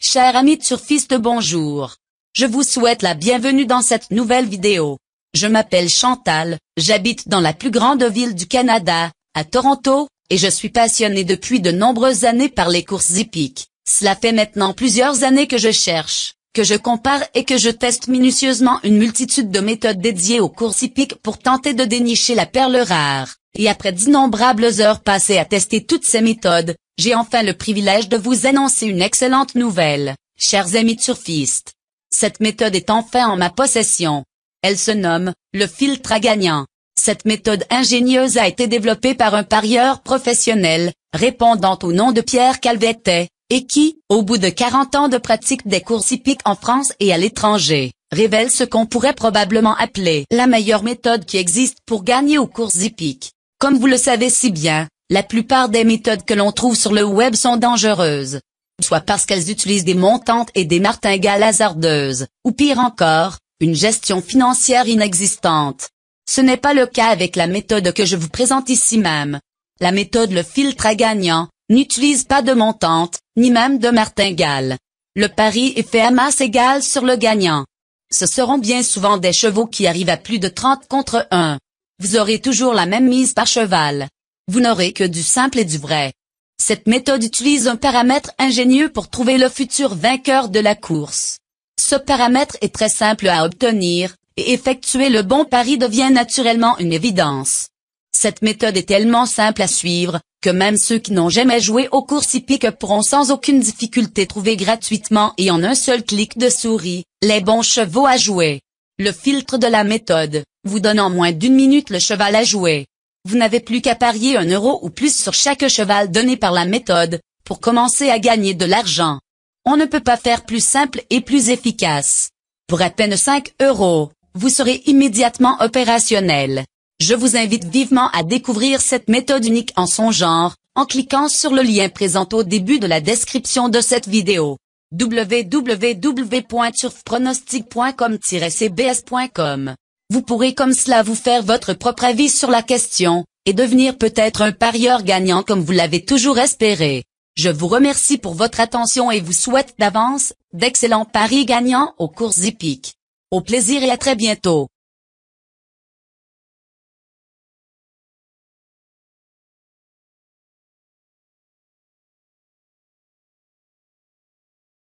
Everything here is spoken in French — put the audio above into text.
Chers amis turfistes, bonjour. Je vous souhaite la bienvenue dans cette nouvelle vidéo. Je m'appelle Chantal, j'habite dans la plus grande ville du Canada, à Toronto, et je suis passionnée depuis de nombreuses années par les courses hippiques. Cela fait maintenant plusieurs années que je cherche, que je compare et que je teste minutieusement une multitude de méthodes dédiées aux courses hippiques pour tenter de dénicher la perle rare. Et après d'innombrables heures passées à tester toutes ces méthodes, j'ai enfin le privilège de vous annoncer une excellente nouvelle, chers amis turfistes. Cette méthode est enfin en ma possession. Elle se nomme le filtre à gagnant. Cette méthode ingénieuse a été développée par un parieur professionnel, répondant au nom de Pierre Calvettet, et qui, au bout de 40 ans de pratique des courses hippiques en France et à l'étranger, révèle ce qu'on pourrait probablement appeler la meilleure méthode qui existe pour gagner aux courses hippiques. Comme vous le savez si bien, la plupart des méthodes que l'on trouve sur le web sont dangereuses. Soit parce qu'elles utilisent des montantes et des martingales hasardeuses, ou pire encore, une gestion financière inexistante. Ce n'est pas le cas avec la méthode que je vous présente ici même. La méthode le filtre à gagnant n'utilise pas de montante, ni même de martingale. Le pari est fait à masse égale sur le gagnant. Ce seront bien souvent des chevaux qui arrivent à plus de 30 contre 1. Vous aurez toujours la même mise par cheval. Vous n'aurez que du simple et du vrai. Cette méthode utilise un paramètre ingénieux pour trouver le futur vainqueur de la course. Ce paramètre est très simple à obtenir, et effectuer le bon pari devient naturellement une évidence. Cette méthode est tellement simple à suivre, que même ceux qui n'ont jamais joué aux courses hippiques pourront sans aucune difficulté trouver gratuitement et en un seul clic de souris, les bons chevaux à jouer. Le filtre de la méthode vous donne en moins d'1 minute le cheval à jouer. Vous n'avez plus qu'à parier 1 euro ou plus sur chaque cheval donné par la méthode, pour commencer à gagner de l'argent. On ne peut pas faire plus simple et plus efficace. Pour à peine 5 euros, vous serez immédiatement opérationnel. Je vous invite vivement à découvrir cette méthode unique en son genre, en cliquant sur le lien présent au début de la description de cette vidéo. www.turfpronostic.com-cbs.com. Vous pourrez comme cela vous faire votre propre avis sur la question, et devenir peut-être un parieur gagnant comme vous l'avez toujours espéré. Je vous remercie pour votre attention et vous souhaite d'avance, d'excellents paris gagnants aux courses hippiques. Au plaisir et à très bientôt.